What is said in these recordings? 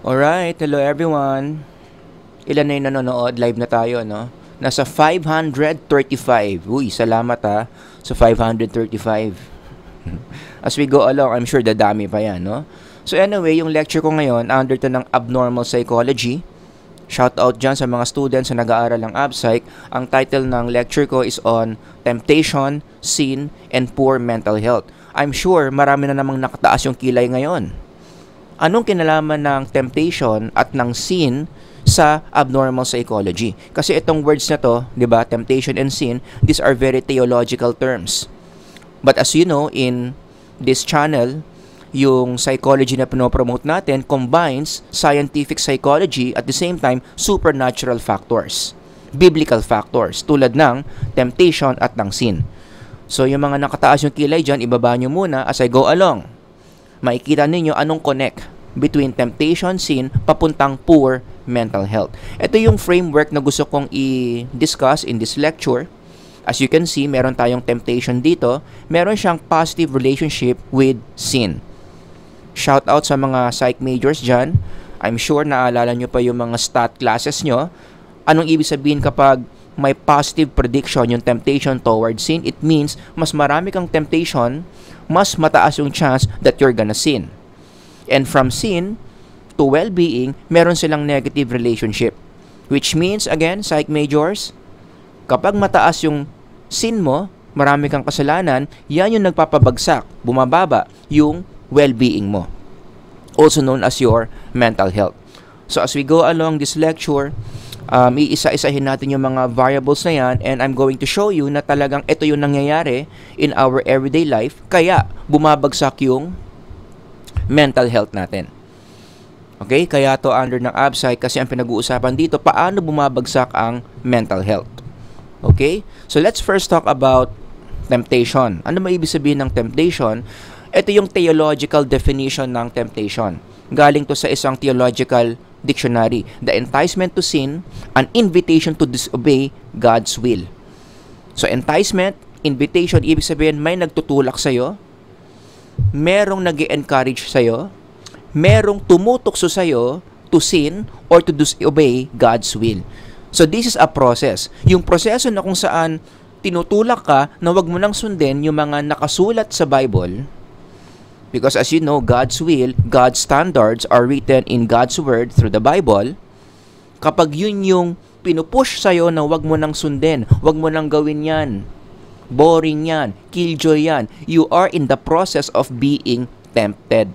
Alright, hello everyone. Ilan na yung nanonood? Live na tayo, no? Nasa 535. Uy, salamat ha. So, 535. As we go along, I'm sure dadami pa yan, no? So, anyway, yung lecture ko ngayon, under to ng Abnormal Psychology. Shout out dyan sa mga students na nag-aaral ng AbPsych. Ang title ng lecture ko is on Temptation, Sin, and Poor Mental Health. I'm sure marami na namang nakataas yung kilay ngayon. Anong kinalaman ng temptation at ng sin sa abnormal psychology? Kasi itong words na to, 'di ba, temptation and sin, these are very theological terms. But as you know, in this channel, yung psychology na pinopromote natin combines scientific psychology at the same time supernatural factors, biblical factors tulad ng temptation at ng sin. So yung mga nakataas yung kilay dyan, ibaba nyo muna as I go along. Makikita ninyo anong connect between temptation, sin, papuntang poor mental health. Ito yung framework na gusto kong i-discuss in this lecture. As you can see, meron tayong temptation dito. Meron siyang positive relationship with sin. Shout out sa mga psych majors dyan. I'm sure naalala nyo pa yung mga stat classes nyo. Anong ibig sabihin kapag may positive prediction yung temptation towards sin? It means mas marami kang temptation, mas mataas yung chance that you're gonna sin. And from sin to well-being, meron silang negative relationship. Which means, again, psych majors, kapag mataas yung sin mo, marami kang kasalanan, yan yung nagpapabagsak, bumababa yung well-being mo. Also known as your mental health. So as we go along this lecture, iisa-isahin natin yung mga variables na yan, and I'm going to show you na talagang ito yung nangyayari in our everyday life, kaya bumabagsak yung mental health natin. Okay? Kaya to under ng AbPsych kasi ang pinag-uusapan dito, paano bumabagsak ang mental health. Okay? So let's first talk about temptation. Ano ba ibig sabihin ng temptation? Ito yung theological definition ng temptation. Galing to sa isang theological dictionary. The enticement to sin, an invitation to disobey God's will. So enticement, invitation, ibig sabihin may nagtutulak sa'yo, merong nag-encourage sa'yo, merong tumutokso sa'yo to sin or to disobey God's will. So this is a process. Yung proseso na kung saan tinutulak ka na wag mo nang sundin yung mga nakasulat sa Bible. Because as you know, God's will, God's standards are written in God's word through the Bible. Kapag yun yung pinupush sa'yo na wag mo nang sundin, wag mo nang gawin yan, boring yan, killjoy yan, you are in the process of being tempted.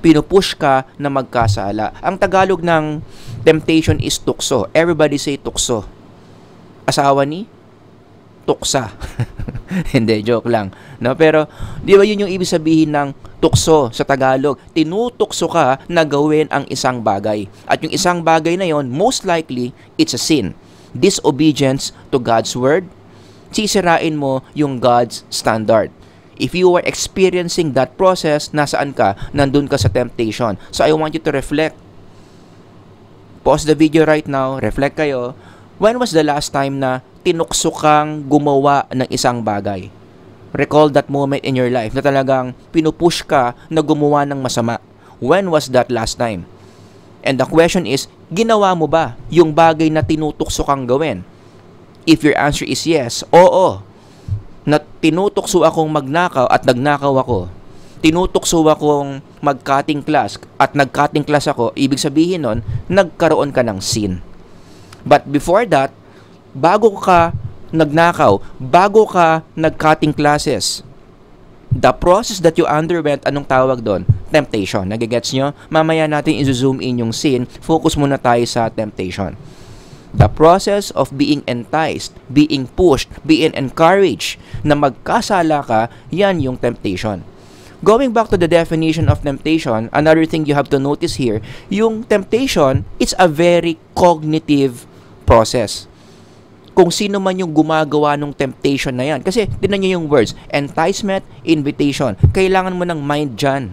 Pinupush ka na magkasala. Ang Tagalog ng temptation is tukso. Everybody say tukso. Asawa ni? Tuksa. Hindi, joke lang. No? Pero, di ba yun yung ibig sabihin ng tukso sa Tagalog? Tinutukso ka na gawin ang isang bagay. At yung isang bagay na yon, most likely, it's a sin. Disobedience to God's word. Sisirain mo yung God's standard. If you are experiencing that process, nasaan ka? Nandun ka sa temptation. So, I want you to reflect. Pause the video right now. Reflect kayo. When was the last time na tinukso kang gumawa ng isang bagay? Recall that moment in your life na talagang pinupush ka na gumawa ng masama. When was that last time? And the question is, ginawa mo ba yung bagay na tinutukso kang gawin? If your answer is yes, oo. Na tinutukso akong magnakaw at nagnakaw ako. Tinutukso akong mag-cutting class at nag-cutting class ako. Ibig sabihin nun, nagkaroon ka ng sin. But before that, bago ka nagnakaw, bago ka nag-cutting classes, the process that you underwent, anong tawag doon? Temptation. Nagigets nyo? Mamaya natin i-zoom in yung sin. Focus muna tayo sa temptation. The process of being enticed, being pushed, being encouraged na magkasala ka, yan yung temptation. Going back to the definition of temptation, another thing you have to notice here, yung temptation, it's a very cognitive process. Kung sino man yung gumagawa ng temptation na yan. Kasi, tinan nyo yung words, enticement, invitation. Kailangan mo ng mind dyan.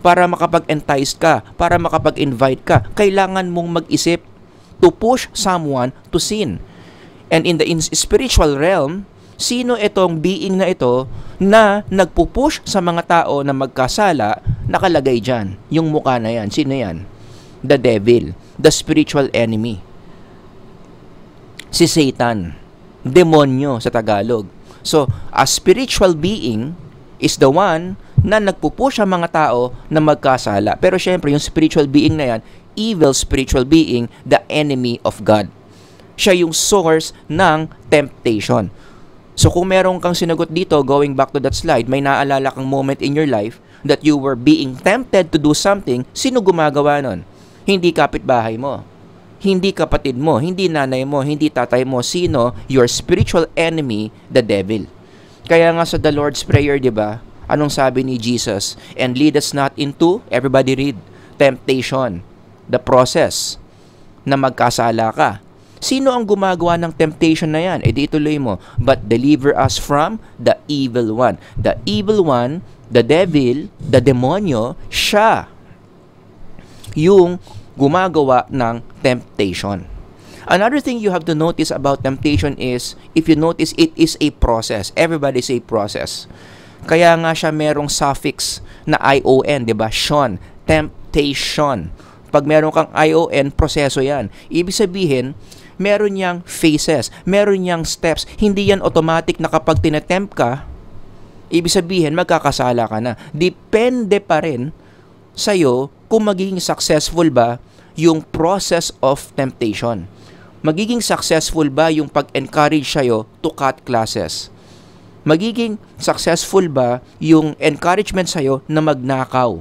Para makapag-entice ka, para makapag-invite ka, kailangan mong mag-isip to push someone to sin. And in the spiritual realm, sino itong being na ito na nagpupush sa mga tao na magkasala, nakalagay dyan. Yung mukha na yan. Sino yan? the devil, the spiritual enemy. Si Satan, demonyo sa Tagalog. So, a spiritual being is the one na nagpupush ang mga tao na magkasala. Pero syempre, yung spiritual being na yan, evil spiritual being, the enemy of God. Siya yung source ng temptation. So kung meron kang sinagot dito, going back to that slide, may naalala kang moment in your life that you were being tempted to do something, sino gumagawa nun? Hindi kapitbahay mo, hindi kapatid mo, hindi nanay mo, hindi tatay mo. Sino? Your spiritual enemy, the devil. Kaya nga sa the Lord's Prayer, di ba? Anong sabi ni Jesus? And lead us not into, everybody read, temptation. The process na magkasala ka. Sino ang gumagawa ng temptation na yan? Di ituloy mo. But deliver us from the evil one. The evil one, the devil, the demonyo, siya yung gumagawa ng temptation. Another thing you have to notice about temptation is, if you notice, it is a process. Everybody say process. Kaya nga siya merong suffix na ION, di ba? Shon, temptation. Pag meron kang ION, proseso yan. Ibig sabihin, meron niyang phases, meron niyang steps. Hindi yan automatic na kapag tinatempt ka, ibig sabihin, magkakasala ka na. Depende pa rin sa'yo kung magiging successful ba yung process of temptation. Magiging successful ba yung pag-encourage sa'yo to cut classes? Magiging successful ba yung encouragement sa'yo na magnakaw?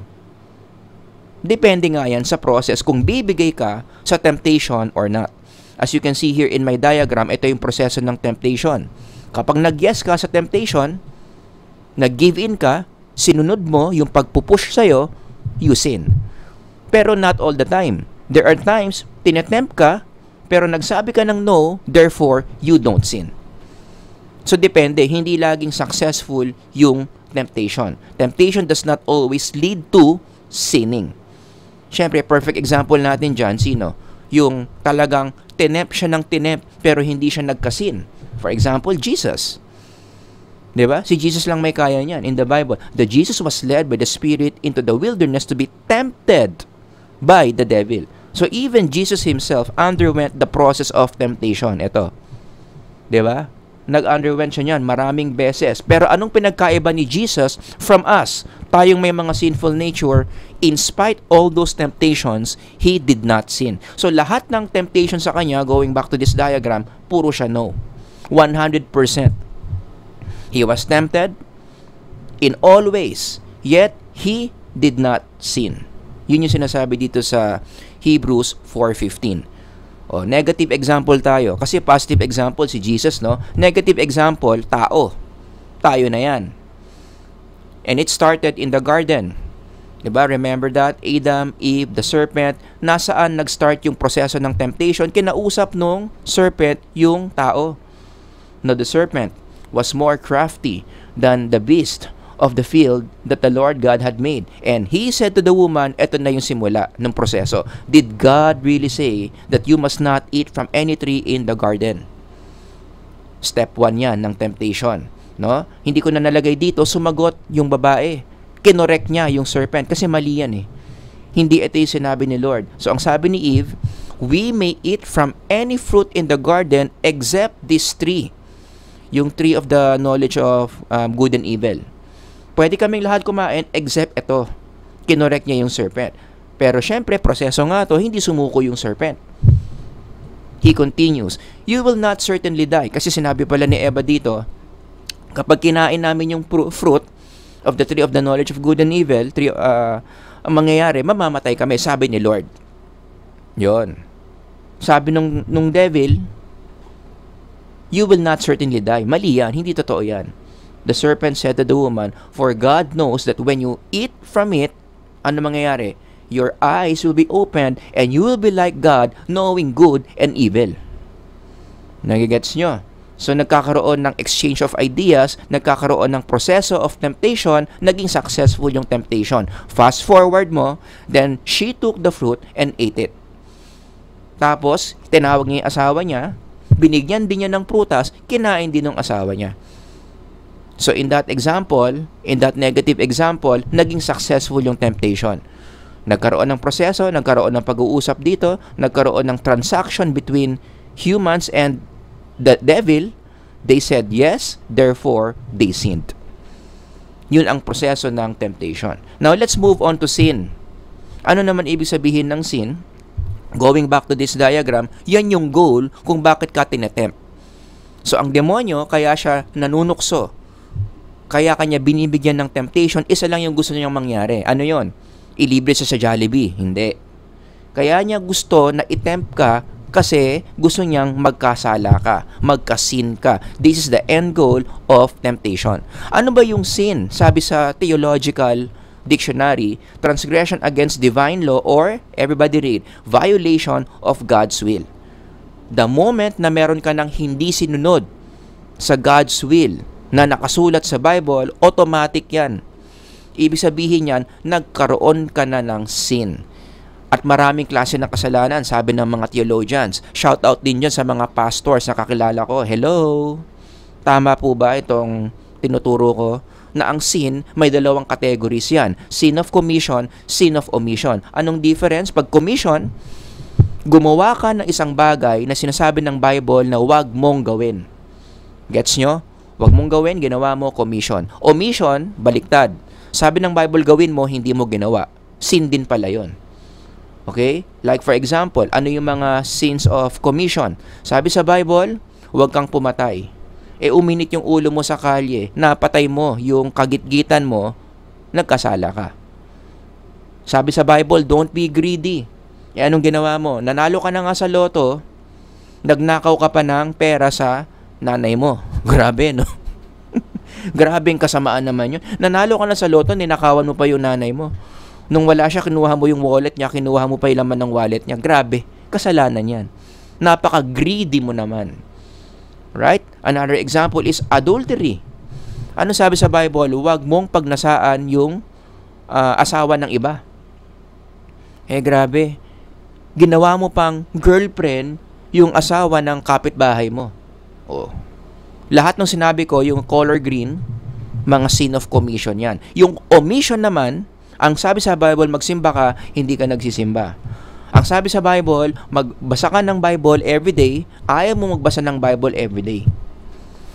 Depende nga yan sa process kung bibigay ka sa temptation or not. As you can see here in my diagram, ito yung proseso ng temptation. Kapag nag-yes ka sa temptation, nag-give in ka, sinunod mo yung pagpupush sa'yo, you sin. Pero not all the time. There are times, tinatempt ka, pero nagsabi ka ng no, therefore, you don't sin. So, depende. Hindi laging successful yung temptation. Temptation does not always lead to sinning. Siyempre, perfect example natin dyan, sino? Yung talagang tinempt siya ng tinempt, pero hindi siya nagkasin. For example, Jesus. Diba? Si Jesus lang may kaya niyan. In the Bible, the Jesus was led by the Spirit into the wilderness to be tempted by the devil. So even Jesus himself underwent the process of temptation. Ito. Diba? Nag-underwent siya niyan maraming beses. Pero anong pinagkaiba ni Jesus from us? Tayong may mga sinful nature, in spite all those temptations, He did not sin. So lahat ng temptation sa Kanya, going back to this diagram, puro siya no. 100%. He was tempted in all ways, yet He did not sin. Yun yung sinasabi dito sa Hebrews 4:15. O, negative example tayo. Kasi positive example si Jesus, no? Negative example, tao. Tayo na yan. And it started in the garden. Diba? Remember that? Adam, Eve, the serpent. Nasaan nag-start yung proseso ng temptation? Kinausap nung serpent yung tao. No, the serpent was more crafty than the beast of the field that the Lord God had made. And he said to the woman, eto na yung simula ng proseso. Did God really say that you must not eat from any tree in the garden? Step 1 yan ng temptation. No? Hindi ko na nalagay dito, sumagot yung babae. Kinorek niya yung serpent kasi mali yan eh. Hindi ito yung sinabi ni Lord. So ang sabi ni Eve, we may eat from any fruit in the garden except this tree. Yung tree of the knowledge of good and evil. Pwede kaming lahat kumain except ito. Kinorek niya yung serpent. Pero syempre, proseso nga to, hindi sumuko yung serpent. He continues, you will not certainly die. Kasi sinabi pala ni Eva dito, kapag kinain namin yung fruit of the tree of the knowledge of good and evil, ang mangyayari, mamamatay kami, sabi ni Lord. Yon. Sabi nung devil, you will not certainly die. Mali yan, hindi totoo yan. The serpent said to the woman, for God knows that when you eat from it, ano mangyayari? Your eyes will be opened and you will be like God, knowing good and evil. Nagigets nyo? So nagkakaroon ng exchange of ideas, nagkakaroon ng proseso of temptation, naging successful yung temptation. Fast forward mo, then she took the fruit and ate it. Tapos, tinawag niya yung asawa niya, binigyan din niya ng prutas, kinain din ng asawa niya. So in that example, in that negative example, naging successful yung temptation. Nagkaroon ng proseso, nagkaroon ng pag-uusap dito, nagkaroon ng transaction between humans and the devil. They said yes, therefore they sinned. Yun ang proseso ng temptation. Now, let's move on to sin. Ano naman ibig sabihin ng sin? Going back to this diagram, yan yung goal kung bakit ka tinetempt. So, ang demonyo, kaya siya nanunukso. Kaya kanya binibigyan ng temptation, isa lang yung gusto niyang mangyari. Ano yon? Ilibre siya sa Jollibee. Hindi. Kaya niya gusto na itempt ka kasi gusto niyang magkasala ka, magkasin ka. This is the end goal of temptation. Ano ba yung sin? Sabi sa theological dictionary, transgression against divine law or, everybody read, violation of God's will. The moment na meron ka ng hindi sinunod sa God's will na nakasulat sa Bible, automatic yan. Ibig sabihin yan, nagkaroon ka na ng sin. At maraming klase ng kasalanan, sabi ng mga theologians. Shout out din dyan sa mga pastors na kakilala ko. Hello! Tama po ba itong tinuturo ko? Na ang sin, may dalawang categories yan. Sin of commission, sin of omission. Anong difference? Pag commission, gumawa ka ng isang bagay na sinasabi ng Bible na huwag mong gawin. Gets nyo? Huwag mong gawin, ginawa mo, commission. Omission, baliktad. Sabi ng Bible, gawin mo, hindi mo ginawa. Sin din pala yun. Okay? Like for example, ano yung mga sins of commission? Sabi sa Bible, huwag kang pumatay. Uminit yung ulo mo sa kalye, napatay mo yung kagitgitan mo, nagkasala ka. Sabi sa Bible, don't be greedy. Anong ginawa mo? Nanalo ka na nga sa loto, nagnakaw ka pa ng pera sa nanay mo. Grabe, no? Grabeng kasamaan naman yun. Nanalo ka na sa loto, ninakawan mo pa yung nanay mo. Nung wala siya, kinuha mo yung wallet niya, kinuha mo pa yung laman ng wallet niya. Grabe, kasalanan yan. Napaka-greedy mo naman. Right? Another example is adultery. Ano sabi sa Bible? Huwag mong pagnasaan yung asawa ng iba. Grabe. Ginawa mo pang girlfriend yung asawa ng kapitbahay mo. Oh. Lahat ng sinabi ko, yung color green, mga sin of commission yan. Yung omission naman, ang sabi sa Bible, magsimba ka, hindi ka nagsisimba. Ang sabi sa Bible, magbasa ka ng Bible everyday, ayaw mo magbasa ng Bible everyday.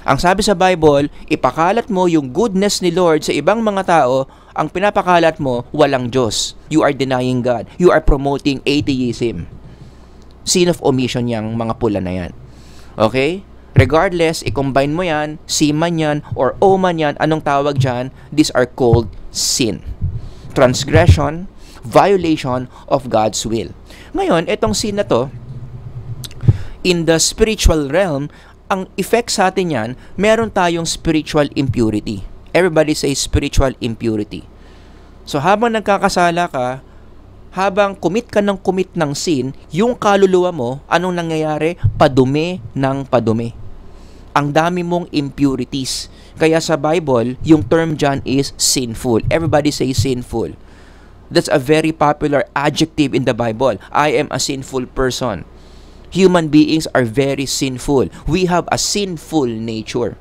Ang sabi sa Bible, ipakalat mo yung goodness ni Lord sa ibang mga tao, ang pinapakalat mo, walang Diyos. You are denying God. You are promoting atheism. Sin of omission yung mga pula na yan. Okay? Regardless, i-combine mo yan, si man yan, or o man yan, anong tawag dyan? These are called sin. Transgression, violation of God's will. Ngayon, itong sin na to, in the spiritual realm, ang effect sa atin yan, meron tayong spiritual impurity. Everybody say spiritual impurity. So, habang nagkakasala ka, habang commit ka ng sin, yung kaluluwa mo, anong nangyayari? Padumi ng padumi. Ang dami mong impurities. Kaya sa Bible, yung term dyan is sinful. Everybody say sinful. That's a very popular adjective in the Bible. I am a sinful person. Human beings are very sinful. We have a sinful nature.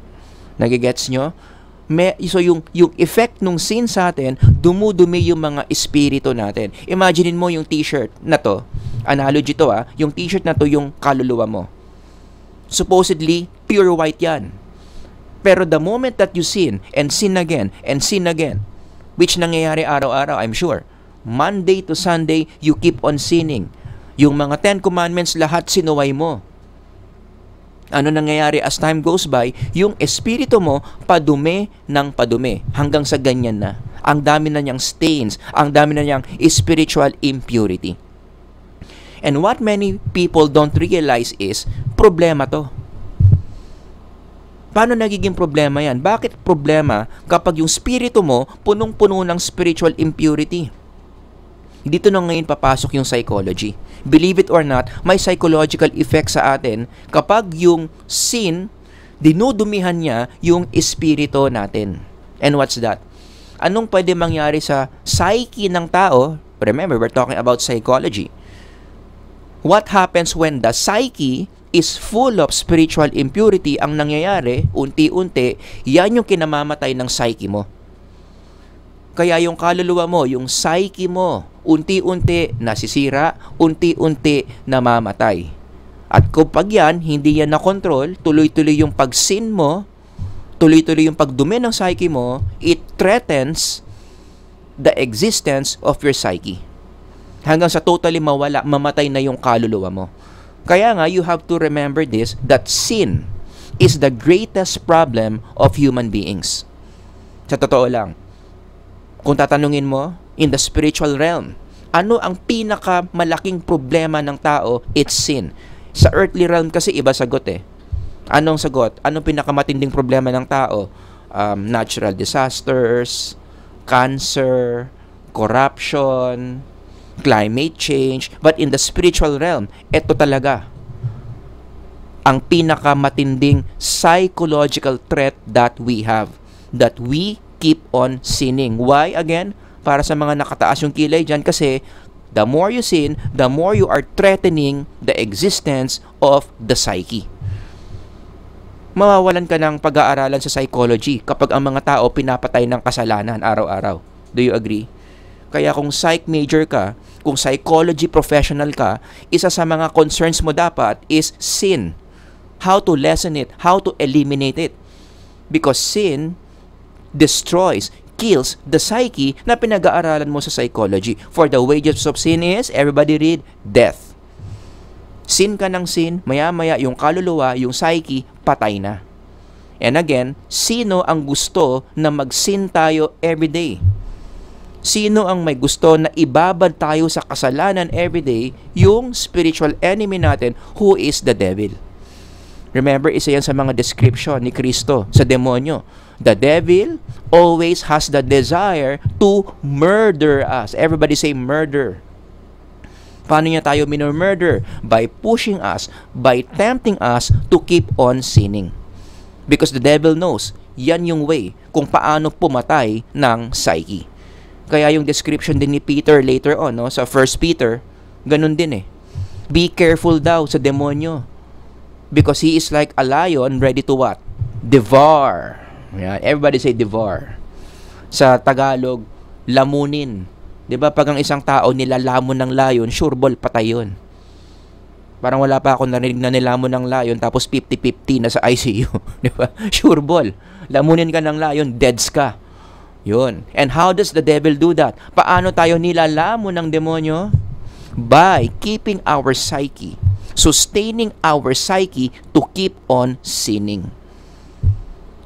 Nagigets nyo? So yung effect ng sin sa atin, dumudumi yung mga espiritu natin. Imaginein mo yung t-shirt na to. Analogy to yung t-shirt na to yung kaluluwa mo. Supposedly, pure white yan. Pero the moment that you sin again, which nangyayari araw-araw, I'm sure, Monday to Sunday, you keep on sinning. Yung mga 10 commandments, lahat sinuway mo. Ano nangyayari as time goes by? Yung espiritu mo, padumi ng padumi. Hanggang sa ganyan na. Ang dami na niyang stains. Ang dami na niyang spiritual impurity. And what many people don't realize is, problema to. Paano nagiging problema yan? Bakit problema kapag yung spirito mo punong-puno ng spiritual impurity? Dito na ngayon papasok yung psychology. Believe it or not, may psychological effect sa atin kapag yung sin, dinudumihan niya yung espiritu natin. And what's that? Anong pwede mangyari sa psyche ng tao? Remember, we're talking about psychology. What happens when the psyche is full of spiritual impurity? Ang nangyayari, unti-unti, yan yung kinamamatay ng psyche mo. Kaya yung kaluluwa mo, yung psyche mo, unti-unti nasisira, unti-unti namamatay. At kapag yan, hindi yan na-control, tuloy-tuloy yung pag-sin mo, tuloy-tuloy yung pagdumi ng psyche mo, it threatens the existence of your psyche. Hanggang sa totally mawala, mamatay na yung kaluluwa mo. Kaya nga, you have to remember this, that sin is the greatest problem of human beings. Sa totoo lang, kung tatanungin mo, in the spiritual realm, ano ang pinakamalaking problema ng tao? It's sin. Sa earthly realm kasi iba sagot eh. Anong sagot? Anong pinakamatinding problema ng tao? Natural disasters, cancer, corruption, climate change. But in the spiritual realm, ito talaga ang pinakamatinding psychological threat that we have, that we keep on sinning. Why? Again, para sa mga nakataas yung kilay dyan, kasi the more you sin, the more you are threatening the existence of the psyche. Mawawalan ka ng pag-aaralan sa psychology kapag ang mga tao pinapatay ng kasalanan araw-araw. Do you agree? Kaya kung psych major ka, kung psychology professional ka, isa sa mga concerns mo dapat is sin. How to lessen it, how to eliminate it. Because sin destroys, kills the psyche na pinag-aaralan mo sa psychology. For the wages of sin is, everybody read, death. Sin ka ng sin, maya-maya yung kaluluwa, yung psyche, patay na. And again, sino ang gusto na mag-sin tayo everyday? Sino ang may gusto na ibabad tayo sa kasalanan everyday? Yung spiritual enemy natin, who is the devil. Remember, isa yan sa mga description ni Kristo sa demonyo. The devil always has the desire to murder us. Everybody say murder. Paano niya tayo murder? By pushing us, by tempting us to keep on sinning. Because the devil knows, yan yung way kung paano pumatay ng psyche. Kaya yung description din ni Peter later on, no, sa 1 Peter, ganun din eh. Be careful daw sa demonyo. Because he is like a lion ready to what? Devour. Yan. Everybody say devour. Sa Tagalog, lamunin. 'Di ba pag ang isang tao nilalamon ng lion, sure ball patay 'yon. Parang wala pa ako narinig na nilamon ng lion tapos 50-50 na sa ICU, 'di ba? Sure ball. Lamunin ka ng lion, deads ka. 'Yun. And how does the devil do that? Paano tayo nilalamon ng demonyo? By keeping our psyche, sustaining our psyche to keep on sinning.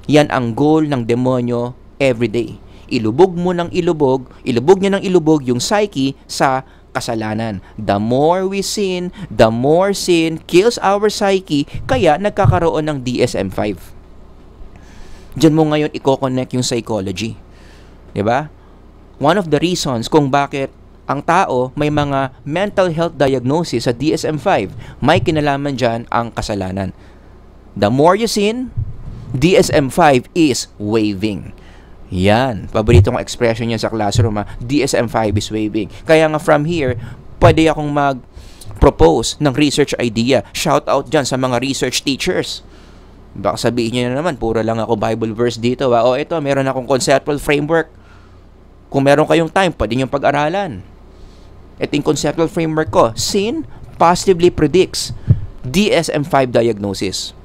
Yan ang goal ng demonyo everyday. Ilubog mo ng ilubog, ilubog niya ng ilubog yung psyche sa kasalanan. The more we sin, the more sin kills our psyche, kaya nagkakaroon ng DSM-5. Diyan mo ngayon i-connect yung psychology. 'Di ba? One of the reasons kung bakit ang tao may mga mental health diagnosis sa DSM-5, may kinalaman dyan ang kasalanan. The more you sin, DSM-5 is waving. Yan. Paborito kong expression niya sa classroom. DSM-5 is waving. Kaya nga from here, pwede akong mag-propose ng research idea. Shout out dyan sa mga research teachers. Baka sabihin niyo na naman, puro lang ako Bible verse dito. O ito, meron akong conceptual framework. Kung meron kayong time, pwede niyong pag-aralan. Ito yung conceptual framework ko. Sin positively predicts DSM-5 diagnosis.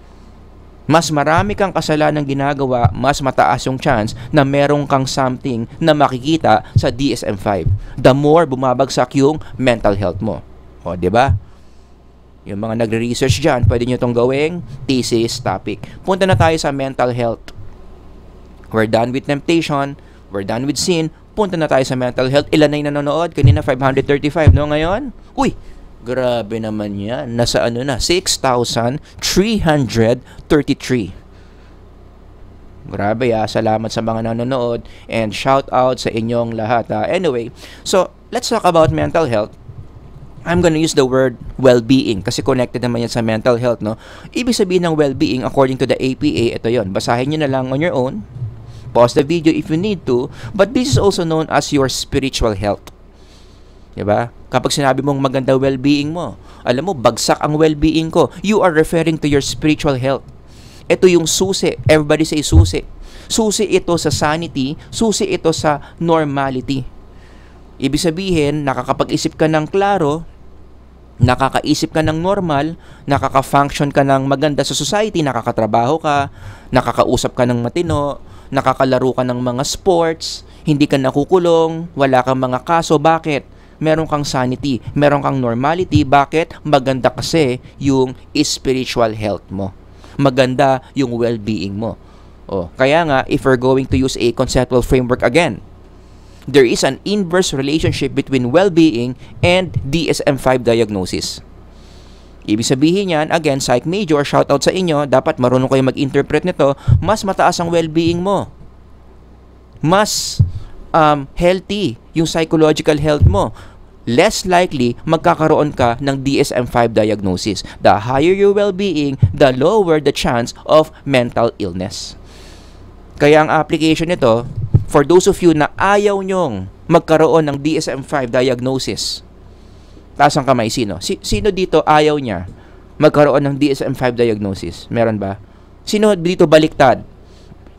Mas marami kang kasalanang ginagawa, mas mataas yung chance na meron kang something na makikita sa DSM-5. The more bumabagsak yung mental health mo. O, di ba? Yung mga nagre-research dyan, pwede nyo itong gawing thesis topic. Punta na tayo sa mental health. We're done with temptation. We're done with sin. Punta na tayo sa mental health. Ilan na yung nanonood? Kanina 535, no? Ngayon? Uy! Grabe naman yan. Nasa ano na? 6,333. Grabe salamat sa mga nanonood. And shout out sa inyong lahat. Anyway, so let's talk about mental health. I'm gonna use the word well-being kasi connected naman yan sa mental health, no? Ibig sabihin ng well-being according to the APA, ito yon. Basahin nyo na lang on your own. Pause the video if you need to. But this is also known as your spiritual health. Diba? Kapag sinabi mong maganda well-being mo, alam mo, bagsak ang well-being ko. You are referring to your spiritual health. Ito yung susi. Everybody say susi. Susi ito sa sanity, susi ito sa normality. Ibig sabihin, nakakapag-isip ka ng klaro, nakakaisip ka ng normal, nakaka-function ka ng maganda sa society, nakakatrabaho ka, nakakausap ka ng matino, nakakalaro ka ng mga sports, hindi ka nakukulong, wala kang mga kaso. Bakit? Meron kang sanity, meron kang normality. Bakit? Maganda kasi yung spiritual health mo. Maganda yung well-being mo. Kaya nga, if we're going to use a conceptual framework again, there is an inverse relationship between well-being and DSM-5 diagnosis. Ibig sabihin yan, again, Psych Major, shoutout sa inyo, dapat marunong kayo mag-interpret nito, mas mataas ang well-being mo. Mas healthy yung psychological health mo. Less likely magkakaroon ka ng DSM-5 diagnosis. The higher your well-being, the lower the chance of mental illness. Kaya ang application nito, for those of you na ayaw nyong magkaroon ng DSM-5 diagnosis, taas ang kamay, sino? Sino dito ayaw niya magkaroon ng DSM-5 diagnosis? Meron ba? Sino dito baliktad?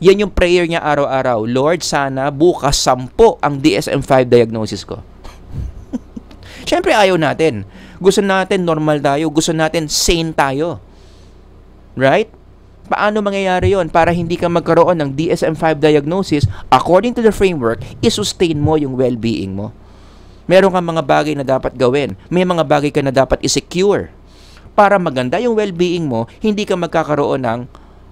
Yan yung prayer niya araw-araw. Lord, sana bukas 10 ang DSM-5 diagnosis ko. Siyempre ayaw natin. Gusto natin normal tayo. Gusto natin sane tayo. Right? Paano mangyayari yon para hindi ka magkaroon ng DSM-5 diagnosis? According to the framework, i-sustain mo yung well-being mo. Meron kang mga bagay na dapat gawin. May mga bagay ka na dapat i-secure. Para maganda yung well-being mo, hindi ka magkakaroon ng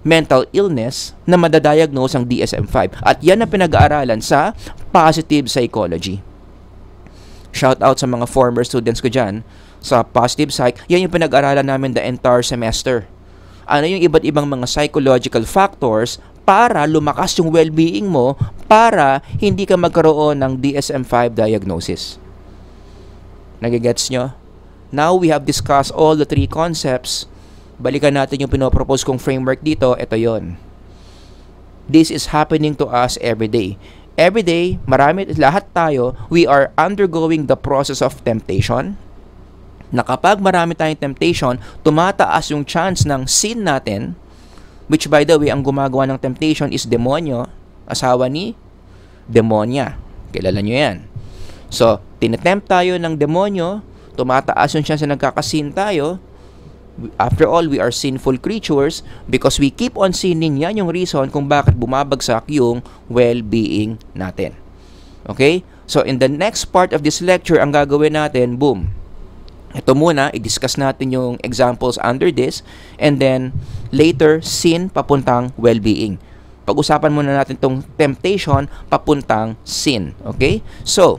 mental illness na madadiagnose ang DSM-5. At yan ang pinag-aaralan sa positive psychology. Shout out sa mga former students ko dyan sa positive psych. Yan yung pinag-aaralan namin the entire semester. Ano yung iba't ibang mga psychological factors para lumakas yung well-being mo para hindi ka magkaroon ng DSM-5 diagnosis. Nagigets nyo? Now we have discussed all the 3 concepts. Balikan natin yung pinopropose kong framework dito. Ito yon. This is happening to us every day. Every day, lahat tayo, we are undergoing the process of temptation. Na kapag marami tayong temptation, tumataas yung chance ng sin natin, which by the way, ang gumagawa ng temptation is demonyo, asawa ni demonya. Kilala nyo yan. So, tinetempt tayo ng demonyo, tumataas yung chance na nagkakasin tayo. After all, we are sinful creatures because we keep on sinning. Yan yung reason kung bakit bumabagsak yung well-being natin. Okay? So, in the next part of this lecture, ang gagawin natin, boom. Ito muna, i-discuss natin yung examples under this. And then, later, sin papuntang well-being. Pag-usapan muna natin itong temptation papuntang sin. Okay? So,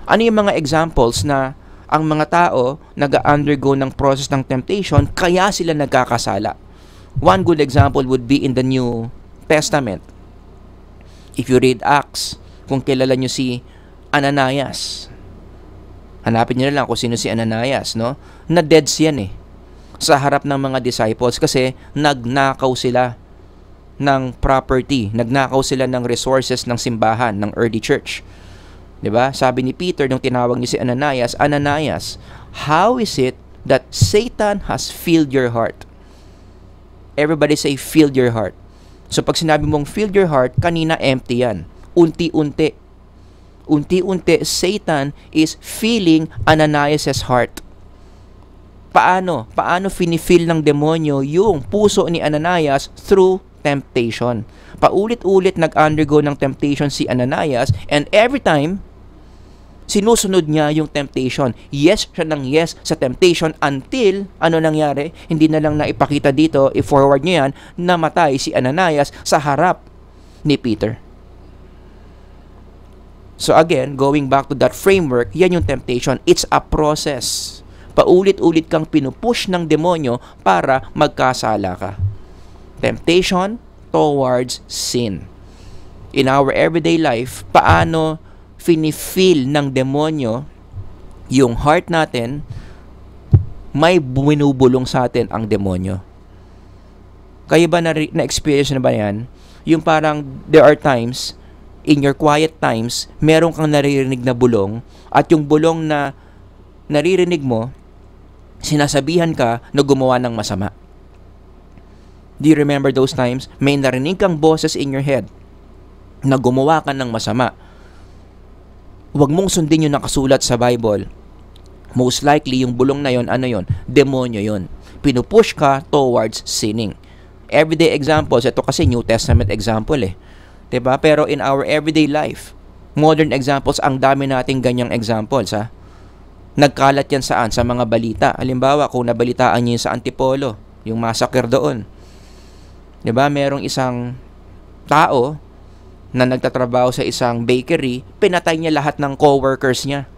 ano yung mga examples na ang mga tao nag-undergo ng process ng temptation kaya sila nagkakasala? One good example would be in the New Testament. If you read Acts, kung kilala nyo si Ananias, hanapin nyo na lang kung sino si Ananias, no? Na-deads yan sa harap ng mga disciples kasi nagnakaw sila ng property, nagnakaw sila ng resources ng simbahan, ng early church. 'Di ba? Sabi ni Peter nung tinawag niya si Ananias, Ananias, how is it that Satan has filled your heart? Everybody say filled your heart. So pag sinabi mong filled your heart, kanina empty yan. Unti-unti, Satan is filling Ananias' heart. Paano fini-fill ng demonyo yung puso ni Ananias? Through temptation. Paulit-ulit nag-undergo ng temptation si Ananias, and every time sinusunod niya yung temptation. Yes siya ng yes sa temptation until, ano nangyari? Hindi na lang naipakita dito, i-forward niyo yan, namatay si Ananias sa harap ni Peter. So again, going back to that framework, yan yung temptation. It's a process. Paulit-ulit kang pinupush ng demonyo para magkasala ka. Temptation towards sin. In our everyday life, paano fini-feel ng demonyo yung heart natin? May binubulong sa atin ang demonyo. Kayo ba na-experience na ba yan? Yung parang there are times, in your quiet times, meron kang naririnig na bulong, at yung bulong na naririnig mo, sinasabihan ka na gumawa ng masama. Do you remember those times? May narinig kang boses in your head na gumawa ka ng masama. Huwag mong sundin yung nakasulat sa Bible. Most likely, yung bulong na yon, ano yon? Demonyo yon. Pinupush ka towards sinning. Everyday examples, ito kasi New Testament example eh. 'Di ba? Pero in our everyday life, modern examples, ang dami nating ganyang examples ha. Nagkalat yan saan? Sa mga balita. Halimbawa, kung nabalitaan niyo sa Antipolo, yung massacre doon. 'Di ba? Merong isang tao na nagtatrabaho sa isang bakery, pinatay niya lahat ng co-workers niya.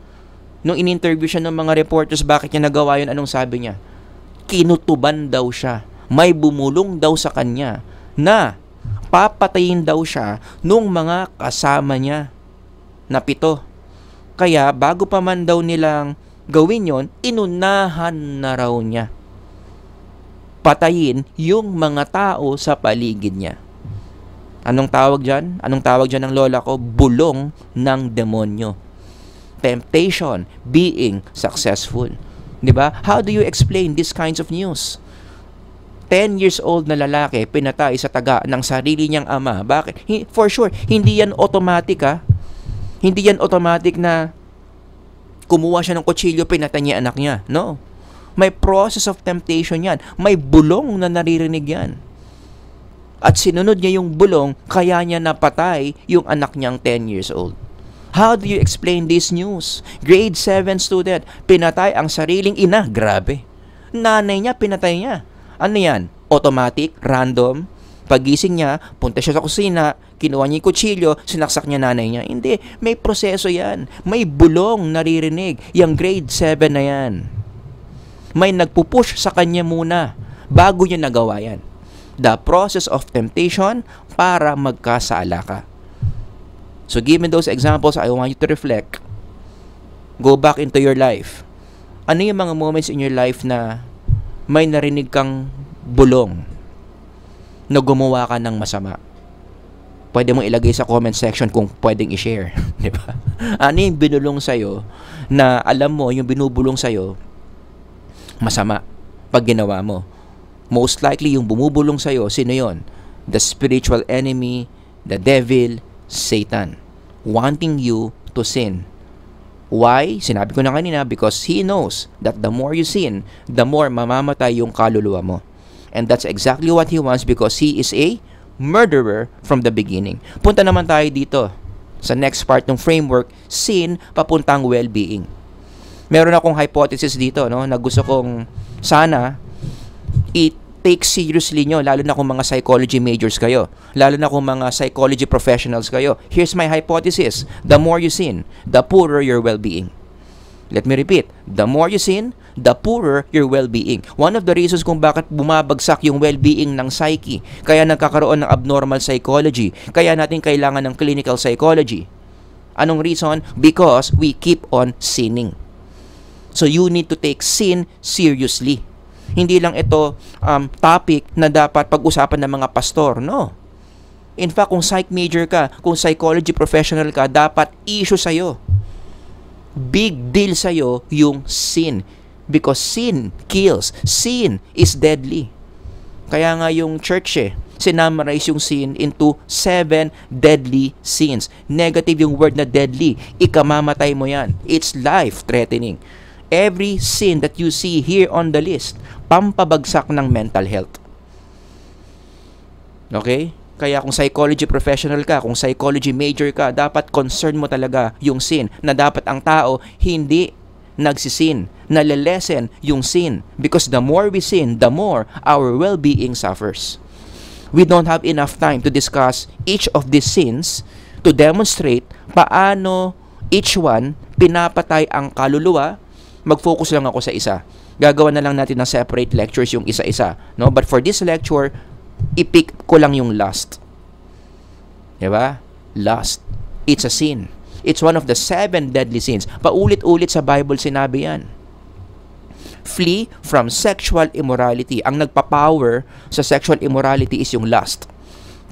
Nung in-interview siya ng mga reporters, bakit niya nagawa yun? Anong sabi niya? Kinutuban daw siya. May bumulong daw sa kanya na papatayin daw siya nung mga kasama niya na 7. Kaya bago pa man daw nilang gawin yon, inunahan na raw niya patayin yung mga tao sa paligid niya. Anong tawag dyan? Anong tawag dyan ng lola ko? Bulong ng demonyo. Temptation, being successful. Diba? How do you explain these kinds of news? 10 years old na lalaki, pinatay sa taga ng sarili niyang ama. Bakit? For sure, hindi yan automatic ha. Hindi yan automatic na kumuha siya ng kutsilyo, pinatay niya anak niya. No. May process of temptation yan. May bulong na naririnig yan. At sinunod niya yung bulong, kaya niya napatay yung anak niyang 10 years old. How do you explain this news? Grade 7 student, pinatay ang sariling ina. Grabe. Nanay niya, pinatay niya. Ano yan? Automatic, random. Pagising niya, punta siya sa kusina, kinuha niya yung kutsilyo, sinaksak niya nanay niya. Hindi, may proseso yan. May bulong naririnig. Yung grade 7 na yan. May nagpupush sa kanya muna bago niya nagawa yan. The process of temptation para magkasala ka. So given those examples, I want you to reflect. Go back into your life. Ano yung mga moments in your life na may narinig kang bulong na gumawa ka ng masama? Pwede mong ilagay sa comment section kung pwedeng i-share. Di ba? Ano yung binulong sa'yo na alam mo, yung binubulong sa'yo, masama pag ginawa mo? Most likely, yung bumubulong sa'yo, sino yon? The spiritual enemy, the devil, Satan, wanting you to sin. Why? Sinabi ko na kanina, because he knows that the more you sin, the more mamamatay yung kaluluwa mo. And that's exactly what he wants because he is a murderer from the beginning. Punta naman tayo dito sa next part ng framework, sin papuntang well-being. Meron akong hypothesis dito, no, na gusto kong sana i-take seriously nyo, lalo na kung mga psychology majors kayo, lalo na kung mga psychology professionals kayo. Here's my hypothesis. The more you sin, the poorer your well-being. Let me repeat. The more you sin, the poorer your well-being. One of the reasons kung bakit bumabagsak yung well-being ng psyche, kaya nagkakaroon ng abnormal psychology, kaya natin kailangan ng clinical psychology. Anong reason? Because we keep on sinning. So you need to take sin seriously. Hindi lang ito topic na dapat pag-usapan ng mga pastor. No. In fact, kung psych major ka, kung psychology professional ka, dapat issue sa'yo. Big deal sa'yo yung sin. Because sin kills. Sin is deadly. Kaya nga yung church sinamarize yung sin into 7 deadly sins. Negative yung word na deadly. Ikamamatay mo yan. It's life-threatening. Every sin that you see here on the list, pampabagsak ng mental health. Okay? Kaya kung psychology professional ka, kung psychology major ka, dapat concern mo talaga yung sin, na dapat ang tao hindi nagsisin, nalilesen yung sin. Because the more we sin, the more our well-being suffers. We don't have enough time to discuss each of these sins to demonstrate paano each one pinapatay ang kaluluwa. Mag-focus lang ako sa isa. Gagawa na lang natin ng separate lectures yung isa-isa. No? But for this lecture, i-pick ko lang yung lust. Diba? Lust. It's a sin. It's one of the 7 deadly sins. Paulit-ulit sa Bible sinabi yan. Flee from sexual immorality. Ang nagpa-power sa sexual immorality is yung lust.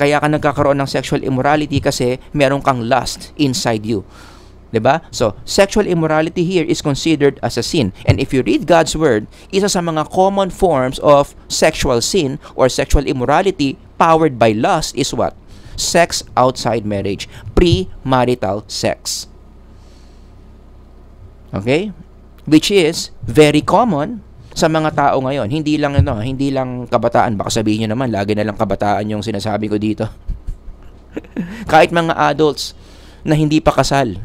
Kaya ka nagkakaroon ng sexual immorality kasi meron kang lust inside you. 'Diba? So, sexual immorality here is considered as a sin. And if you read God's word, isa sa mga common forms of sexual sin or sexual immorality powered by lust is what? Sex outside marriage, premarital sex. Okay? Which is very common sa mga tao ngayon. Hindi lang kabataan. Baka sabihin niyo naman, lagi na lang kabataan yung sinasabi ko dito. Kahit mga adults na hindi pa kasal.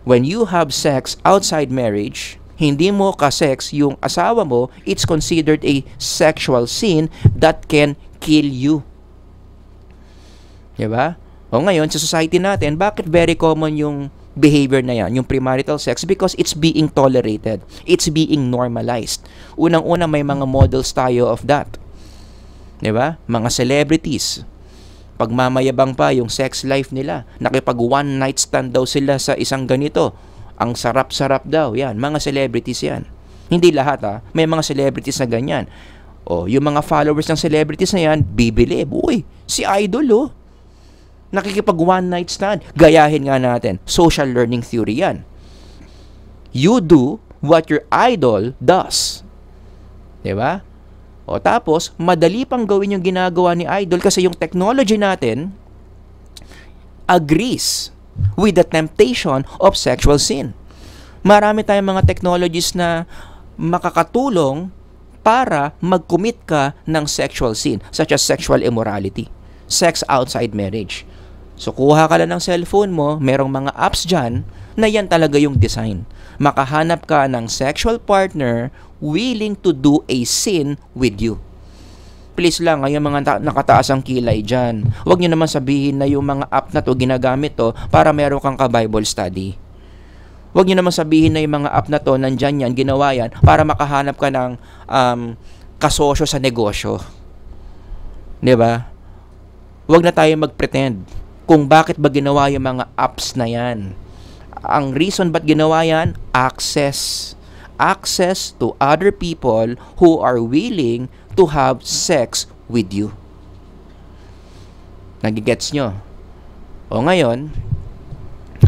When you have sex outside marriage, hindi mo ka-sex yung asawa mo, it's considered a sexual sin that can kill you. Diba? O ngayon, sa society natin, bakit very common yung behavior na yan, yung premarital sex? Because it's being tolerated. It's being normalized. Unang-una, may mga models tayo of that. Diba? Mga celebrities. Pagmamayabang pa yung sex life nila. Nakipag one night stand daw sila sa isang ganito. Ang sarap-sarap daw. Yan, mga celebrities yan. Hindi lahat may mga celebrities na ganyan. O, yung mga followers ng celebrities na yan, bibili. Uy, si idol nakikipag one night stand. Gayahin nga natin. Social learning theory yan. You do what your idol does. Diba? O tapos, madali pang gawin yung ginagawa ni idol kasi yung technology natin agrees with the temptation of sexual sin. Marami tayong mga technologies na makakatulong para mag-commit ka ng sexual sin, such as sexual immorality, sex outside marriage. So, kuha ka lang ng cellphone mo, merong mga apps dyan na yan talaga yung design. Makahanap ka ng sexual partner willing to do a sin with you. Please lang, yung mga nakataas ang kilay dyan, huwag nyo naman sabihin na yung mga app na to ginagamit to para meron kang ka-Bible study. Huwag nyo naman sabihin na yung mga app na to nandyan yan, ginawa yan para makahanap ka ng kasosyo sa negosyo. Diba? Huwag na tayo mag-pretend kung bakit ba ginawa yung mga apps na yan. Ang reason ba't ginawa yan? Access to other people who are willing to have sex with you. Nagigets nyo? O ngayon,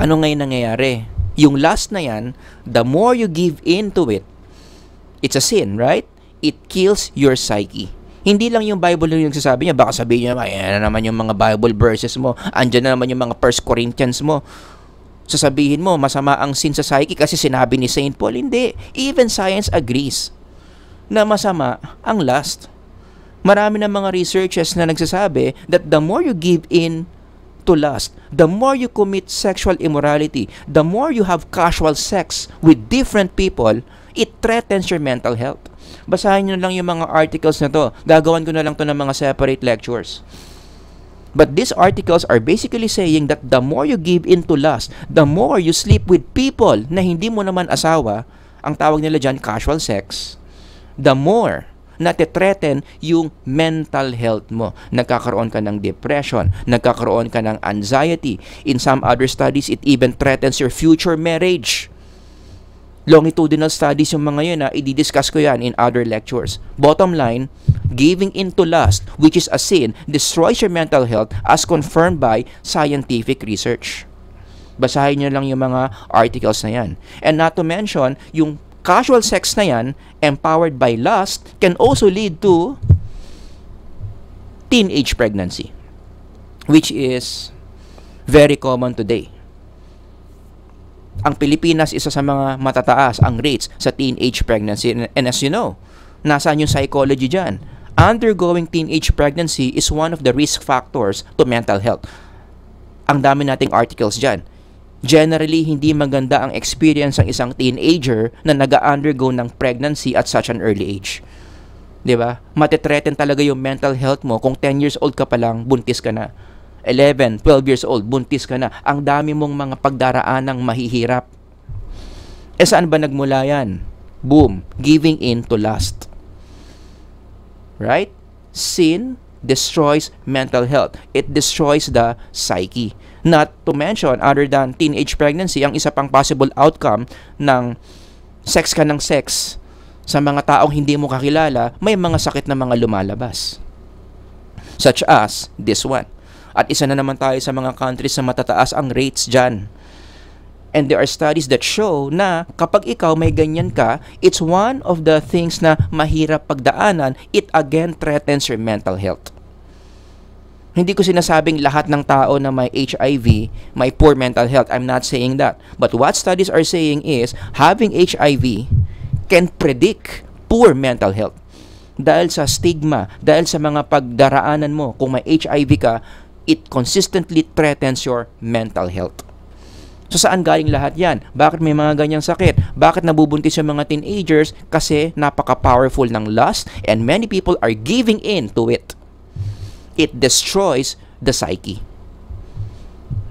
ano ngayon nangyayari? Yung lust na yan, the more you give into it, it's a sin, right? It kills your psyche. Hindi lang yung Bible yung nagsasabi niya, baka sabihin niya, ayan na naman yung mga Bible verses mo, andyan na naman yung mga 1 Corinthians mo. Sasabihin mo, masama ang sin sa psyche kasi sinabi ni Saint Paul. Hindi. Even science agrees na masama ang lust. Marami na mga researchers na nagsasabi that the more you give in to lust, the more you commit sexual immorality, the more you have casual sex with different people, it threatens your mental health. Basahin nyo lang yung mga articles na to. Gagawan ko na lang to ng mga separate lectures. But these articles are basically saying that the more you give into lust, the more you sleep with people na hindi mo naman asawa, ang tawag nila dyan, casual sex, the more natitreten yung mental health mo. Nagkakaroon ka ng depression, nagkakaroon ka ng anxiety. In some other studies, it even threatens your future marriage. Longitudinal studies yung mga yun i-discuss ko yan in other lectures. Bottom line, giving into lust, which is a sin, destroys your mental health as confirmed by scientific research. Basahin nyo lang yung mga articles na yan. And not to mention, yung casual sex na yan, empowered by lust, can also lead to teenage pregnancy, which is very common today. Ang Pilipinas, isa sa mga matataas ang rates sa teenage pregnancy. And as you know, nasaan yung psychology dyan? Undergoing teenage pregnancy is one of the risk factors to mental health. Ang dami nating articles dyan. Generally, hindi maganda ang experience ng isang teenager na nag-undergo ng pregnancy at such an early age. Diba? Matitreaten talaga yung mental health mo kung 10 years old ka pa lang, buntis ka na. 11, 12 years old, buntis ka na. Ang dami mong mga pagdaraanang mahihirap. Saan ba nagmula yan? Boom, giving in to lust. Right? Sin destroys mental health. It destroys the psyche. Not to mention, other than teenage pregnancy, ang isa pang possible outcome ng sex ka ng sex sa mga taong hindi mo kakilala, may mga sakit na mga lumalabas. Such as this one. At isa na naman tayo sa mga countries na matataas ang rates dyan. And there are studies that show na kapag ikaw may ganyan ka, it's one of the things na mahirap pagdaanan. It again threatens your mental health. Hindi ko sinasabing lahat ng tao na may HIV may poor mental health. I'm not saying that. But what studies are saying is having HIV can predict poor mental health. Dahil sa stigma, dahil sa mga pagdaraanan mo, kung may HIV ka, it consistently threatens your mental health. So saan galing lahat yan? Bakit may mga ganyang sakit? Bakit nabubuntis yung mga teenagers? Kasi napaka-powerful ng lust and many people are giving in to it. It destroys the psyche.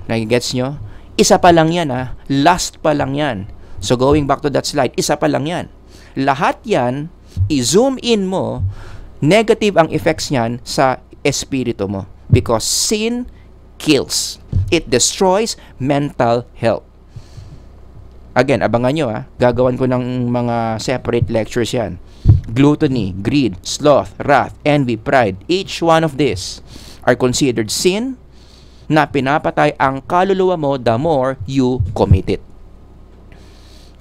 Nagigets nyo? Isa pa lang yan ha. Lust pa lang yan. So going back to that slide, isa pa lang yan. Lahat yan, i-zoom in mo, negative ang effects niyan sa espiritu mo. Because sin kills. It destroys mental health. Again, abangan nyo ha. Gagawan ko ng mga separate lectures yan. Gluttony, greed, sloth, wrath, envy, pride. Each one of these are considered sin na pinapatay ang kaluluwa mo the more you commit it.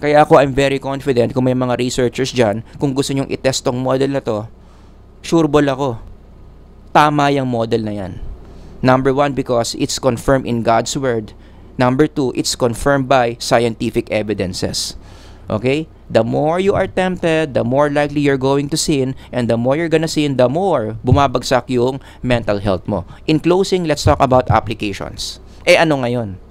Kaya ako, I'm very confident kung may mga researchers dyan, kung gusto nyong itest tong model na to, sureball ako, tama yung model na yan. Number one, because it's confirmed in God's Word. Number two, it's confirmed by scientific evidences. Okay? The more you are tempted, the more likely you're going to sin, and the more you're gonna sin, the more bumabagsak yung mental health mo. In closing, let's talk about applications. Ano ngayon?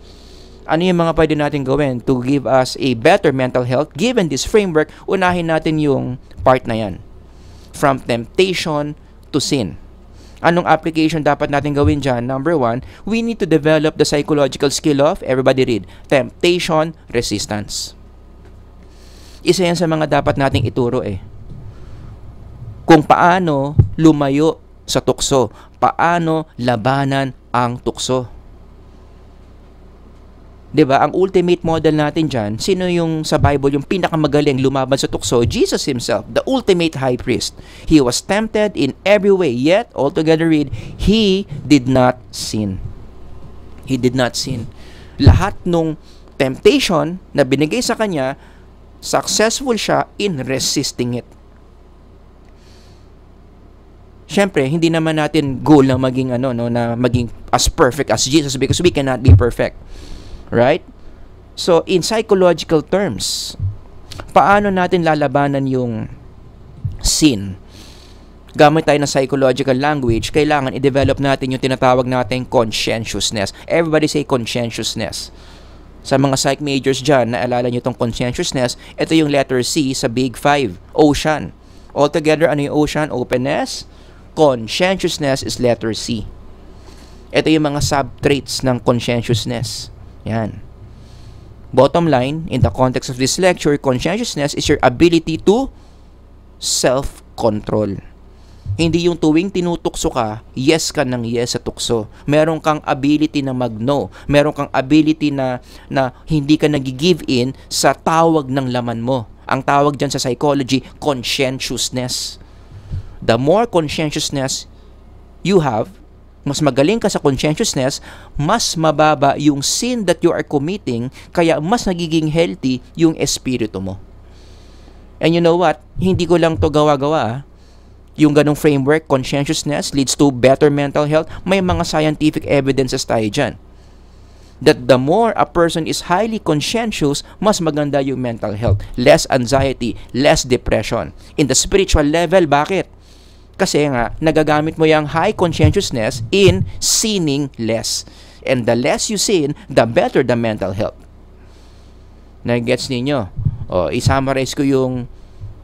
Ano yung mga pwede natin gawin to give us a better mental health? Given this framework, unahin natin yung part na yan. From temptation to sin. Anong application dapat natin gawin dyan? Number one, we need to develop the psychological skill of, everybody read, temptation resistance. Isa yan sa mga dapat nating ituro Kung paano lumayo sa tukso, paano labanan ang tukso. 'Di ba? Ang ultimate model natin diyan, sino yung sa Bible yung pinakamagaling lumaban sa tukso? Jesus himself, the ultimate high priest. He was tempted in every way, yet altogether read, he did not sin. He did not sin. Lahat nung temptation na binigay sa kanya, successful siya in resisting it. Siyempre, hindi naman natin goal na maging na maging as perfect as Jesus because we cannot be perfect. Right? So, in psychological terms, paano natin lalabanan yung sin? Gamit tayo ng psychological language, kailangan i-develop natin yung tinatawag nating conscientiousness. Everybody say conscientiousness. Sa mga psych majors dyan, naalala nyo itong conscientiousness, ito yung letter C sa Big Five, ocean. Altogether, ano yung ocean? Openness. Conscientiousness is letter C. Ito yung mga sub-traits ng conscientiousness. Yan. Bottom line, in the context of this lecture, conscientiousness is your ability to self-control. Hindi yung tuwing tinutukso ka, yes ka ng yes sa tukso. Meron kang ability na mag-no. Meron kang ability na hindi ka nag-give in sa tawag ng laman mo. Ang tawag dyan sa psychology, conscientiousness. The more conscientiousness you have, mas magaling ka sa conscientiousness, mas mababa yung sin that you are committing, kaya mas nagiging healthy yung espiritu mo. And you know what? Hindi ko lang to gawa-gawa. Yung ganong framework, conscientiousness leads to better mental health. May mga scientific evidences tayo dyan. That the more a person is highly conscientious, mas maganda yung mental health. Less anxiety, less depression. In the spiritual level, bakit? Kasi nga, nagagamit mo yung high conscientiousness in sinning less. And the less you sin, the better the mental health. Nag-gets ninyo? I-summarize ko yung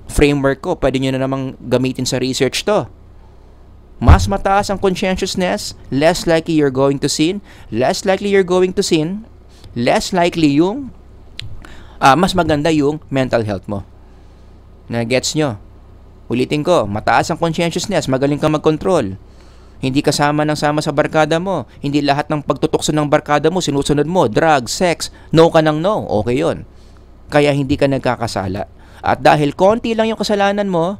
framework ko. Pwede nyo na namang gamitin sa research to. Mas mataas ang conscientiousness, less likely you're going to sin. Less likely you're going to sin, less likely yung mas maganda yung mental health mo. Nag-gets nyo? Ulitin ko, mataas ang conscientiousness, magaling kang mag-control. Hindi kasama ng sama sa barkada mo. Hindi lahat ng pagtutukso ng barkada mo, sinusunod mo, drugs, sex, no ka ng no, okay yon. Kaya hindi ka nagkakasala. At dahil konti lang yung kasalanan mo,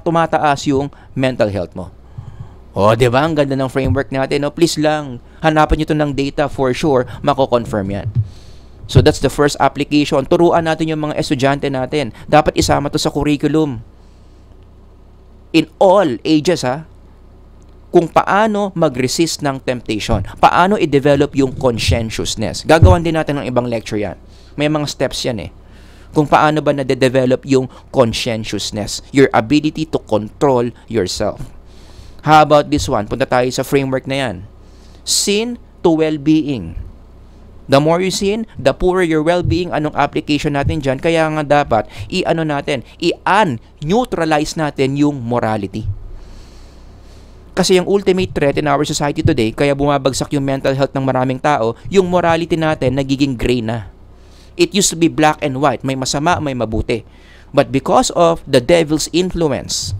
tumataas yung mental health mo. Diba? Ang ganda ng framework natin. Please lang, hanapan nyo to ng data for sure, mako-confirm yan. So that's the first application. Turuan natin yung mga estudyante natin. Dapat isama to sa curriculum. In all ages, kung paano mag-resist ng temptation. Paano i-develop yung conscientiousness. Gagawan din natin ng ibang lecture yan. May mga steps yan Kung paano ba na-develop yung conscientiousness. Your ability to control yourself. How about this one? Punta tayo sa framework na yan. Sin to well-being. The more you sin, the poorer your well-being. Anong application natin dyan? Kaya nga dapat, i-neutralize natin yung morality. Kasi yung ultimate threat in our society today, kaya bumabagsak yung mental health ng maraming tao, yung morality natin nagiging gray na. It used to be black and white. May masama, may mabuti. But because of the devil's influence,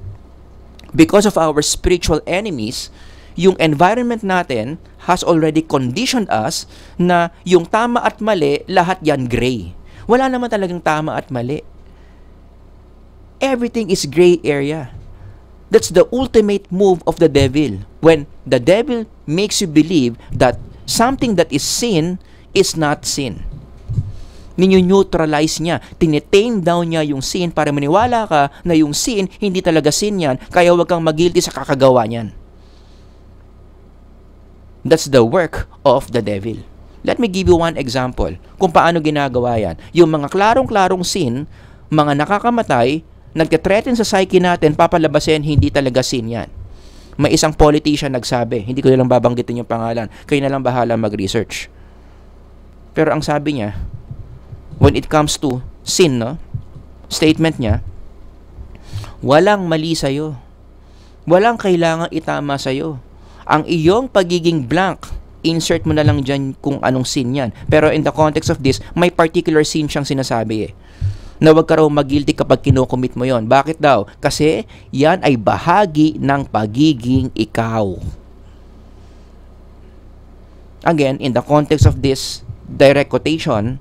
because of our spiritual enemies, yung environment natin has already conditioned us na yung tama at mali, lahat yan gray. Wala naman talagang tama at mali. Everything is gray area. That's the ultimate move of the devil. When the devil makes you believe that something that is sin is not sin. Ninyo-neutralize niya. Tinitame down niya yung sin para maniwala ka na yung sin, hindi talaga sin yan, kaya huwag kang mag-guilty sa kakagawa niyan. That's the work of the devil. Let me give you one example kung paano ginagawa yan. Yung mga klarong-klarong sin, mga nakakamatay, nagte-threaten sa psyche natin, papalabasin, hindi talaga sin yan. May isang politician nagsabi, hindi ko lang babanggitin yung pangalan, kayo na lang bahala mag-research. Pero ang sabi niya, when it comes to sin, statement niya, walang mali sa'yo. Walang kailangang itama sa'yo. Ang iyong pagiging blank, insert mo na lang dyan kung anong sin yan. Pero in the context of this, may particular sin siyang sinasabi na wag ka raw mag-guilty kapag kinocommit mo yon. Bakit daw? Kasi yan ay bahagi ng pagiging ikaw. Again, in the context of this direct quotation,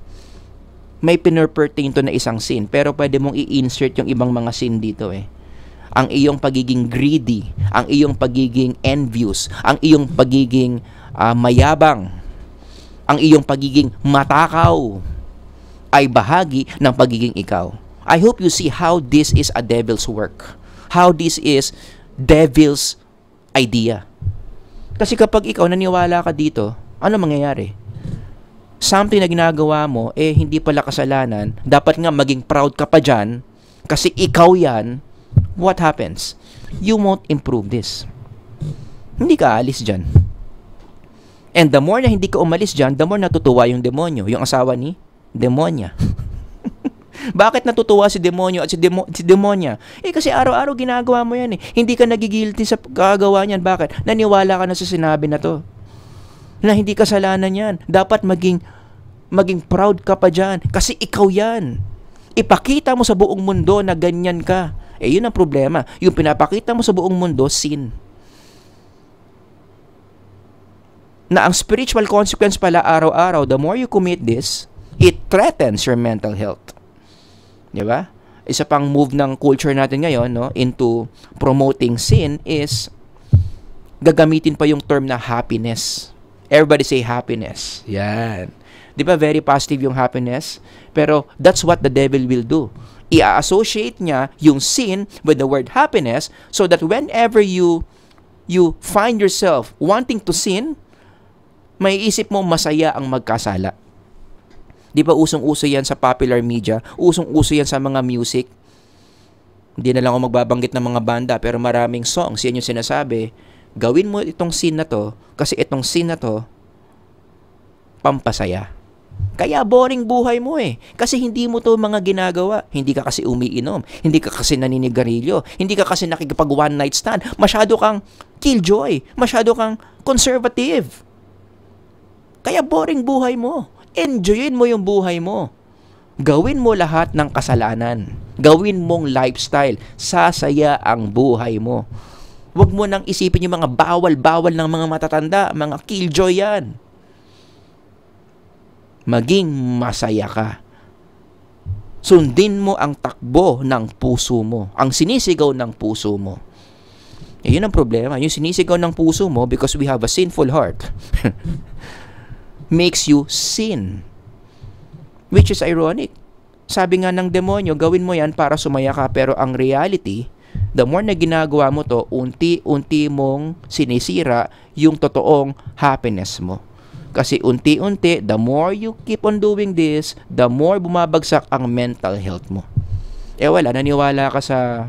may pinurpertain to na isang sin, pero pwede mong i-insert yung ibang mga sin dito Ang iyong pagiging greedy, ang iyong pagiging envious, ang iyong pagiging mayabang, ang iyong pagiging matakaw, ay bahagi ng pagiging ikaw. I hope you see how this is a devil's work. How this is devil's idea. Kasi kapag ikaw naniwala ka dito, ano mangyayari? Something na ginagawa mo, hindi pala kasalanan, dapat nga maging proud ka pa dyan, kasi ikaw yan, what happens? You won't improve this. Hindi ka alis dyan. And the more na hindi ka umalis dyan, the more natutuwa yung demonyo, yung asawa ni demonya. Bakit natutuwa si demonyo at si demonya? Kasi araw-araw ginagawa mo yan Hindi ka nagigilty sa kagawa niyan. Bakit? Naniwala ka na sa sinabi na to. Na hindi kasalanan yan. Dapat maging proud ka pa dyan. Kasi ikaw yan. Ipakita mo sa buong mundo na ganyan ka. Yun ang problema. Yung pinapakita mo sa buong mundo, sin. Na ang spiritual consequence pala araw-araw, the more you commit this, it threatens your mental health. Diba? Isa pang move ng culture natin ngayon into promoting sin is gagamitin pa yung term na happiness. Everybody say happiness. Yan. Diba very positive yung happiness? Pero that's what the devil will do. I-associate niya yung sin with the word happiness so that whenever you find yourself wanting to sin, may isip mo masaya ang magkasala. Di ba usong-uso yan sa popular media? Usong-uso yan sa mga music? Hindi na lang ako magbabanggit ng mga banda, pero maraming songs, yan yung sinasabi, gawin mo itong scene na to, kasi itong scene na to, pampasaya. Kaya boring buhay mo kasi hindi mo to mga ginagawa. Hindi ka kasi umiinom, hindi ka kasi naninigarilyo, hindi ka kasi nakikipag one night stand, masyado kang killjoy, masyado kang conservative. Kaya boring buhay mo. Enjoyin mo yung buhay mo. Gawin mo lahat ng kasalanan. Gawin mong lifestyle. Sasaya ang buhay mo. Huwag mo nang isipin yung mga bawal-bawal ng mga matatanda, mga killjoy yan. Maging masaya ka. Sundin mo ang takbo ng puso mo. Ang sinisigaw ng puso mo. Yun ang problema. Yung sinisigaw ng puso mo, because we have a sinful heart, makes you sin. Which is ironic. Sabi nga ng demonyo, gawin mo yan para sumaya ka, pero ang reality, the more na ginagawa mo to, unti-unti mong sinisira yung totoong happiness mo. Kasi unti-unti, the more you keep on doing this, the more bumabagsak ang mental health mo. Wala, naniwala ka sa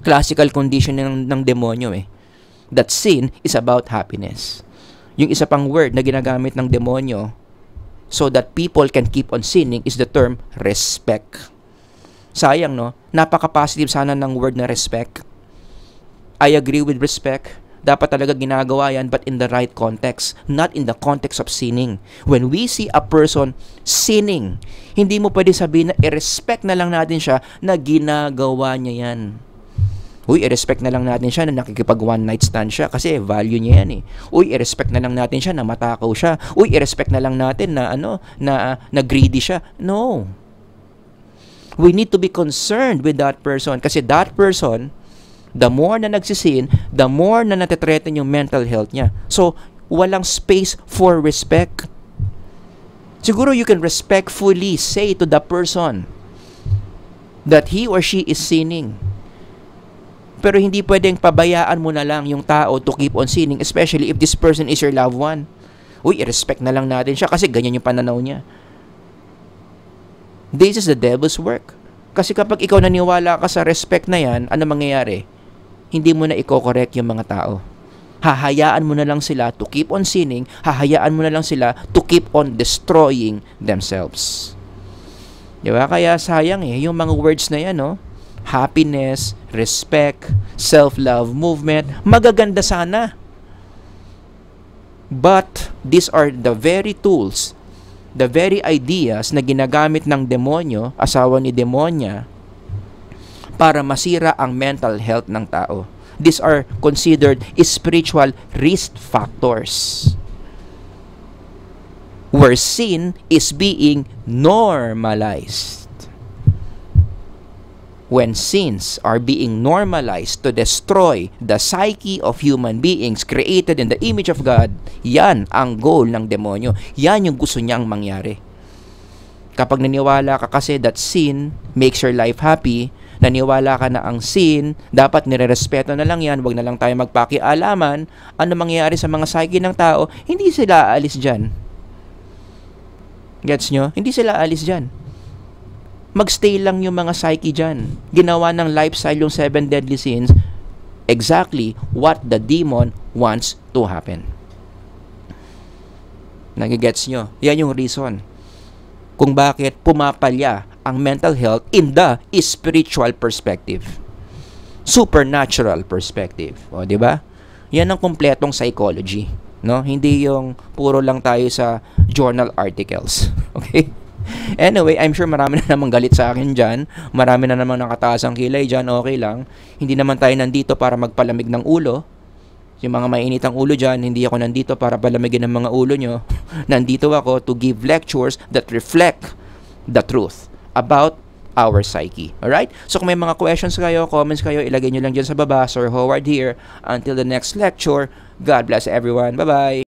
classical condition ng demonyo that sin is about happiness. Yung isa pang word na ginagamit ng demonyo so that people can keep on sinning is the term respect. Sayang, no? Napaka-positive sana ng word na respect. I agree with respect. Dapat talaga ginagawa yan, but in the right context, not in the context of sinning. When we see a person sinning, hindi mo pwede sabihin na i-respect na lang natin siya na ginagawa niya yan. Uy, i-respect na lang natin siya na nakikipag one night stand siya kasi value niya yan Uy, i-respect na lang natin siya na matakaw siya. Uy, i-respect na lang natin na na greedy siya. No. We need to be concerned with that person kasi that person, the more na nagsisin, the more na natetreten yung mental health niya. So, walang space for respect. Siguro you can respectfully say to the person that he or she is sinning. Pero hindi pwedeng pabayaan mo na lang yung tao to keep on sinning, especially if this person is your loved one. Uy, i-respect na lang natin siya kasi ganyan yung pananaw niya. This is the devil's work. Kasi kapag ikaw naniwala ka sa respect na yan, ano mangyayari? Hindi mo na i-correct yung mga tao. Hahayaan mo na lang sila to keep on sinning, hahayaan mo na lang sila to keep on destroying themselves. Diba? Kaya sayang yung mga words na yan, no? Happiness, respect, self-love movement, magaganda sana. But these are the very tools, the very ideas na ginagamit ng demonyo, asawa ni demonya, para masira ang mental health ng tao. These are considered spiritual risk factors where sin is being normalized. When sins are being normalized to destroy the psyche of human beings created in the image of God, yan ang goal ng demonyo. Yan yung gusto niyang mangyari. Kapag naniwala ka kasi that sin makes your life happy, naniwala ka na ang sin, dapat nirerespeto na lang yan, wag na lang tayo magpakialaman, ano mangyayari sa mga psyche ng tao, hindi sila aalis dyan. Gets nyo? Hindi sila aalis dyan. Magstay lang yung mga psyche dyan. Ginawa ng lifestyle yung 7 deadly sins, exactly what the demon wants to happen. Nagigets nyo? Yan yung reason kung bakit pumapalya ang mental health in the spiritual perspective. Supernatural perspective. O, di ba? Yan ang kumpletong psychology. No? Hindi yung puro lang tayo sa journal articles. Okay? Anyway, I'm sure marami na namang galit sa akin dyan. Marami na namang nakataas ang kilay dyan. Okay lang. Hindi naman tayo nandito para magpalamig ng ulo. Yung mga mainit ang ulo dyan, hindi ako nandito para palamigin ng mga ulo nyo. Nandito ako to give lectures that reflect the truth about our psyche. Alright? So kung may mga questions kayo, comments kayo, ilagay nyo lang dyan sa baba. Sir Howard here. Until the next lecture, God bless everyone. Bye-bye!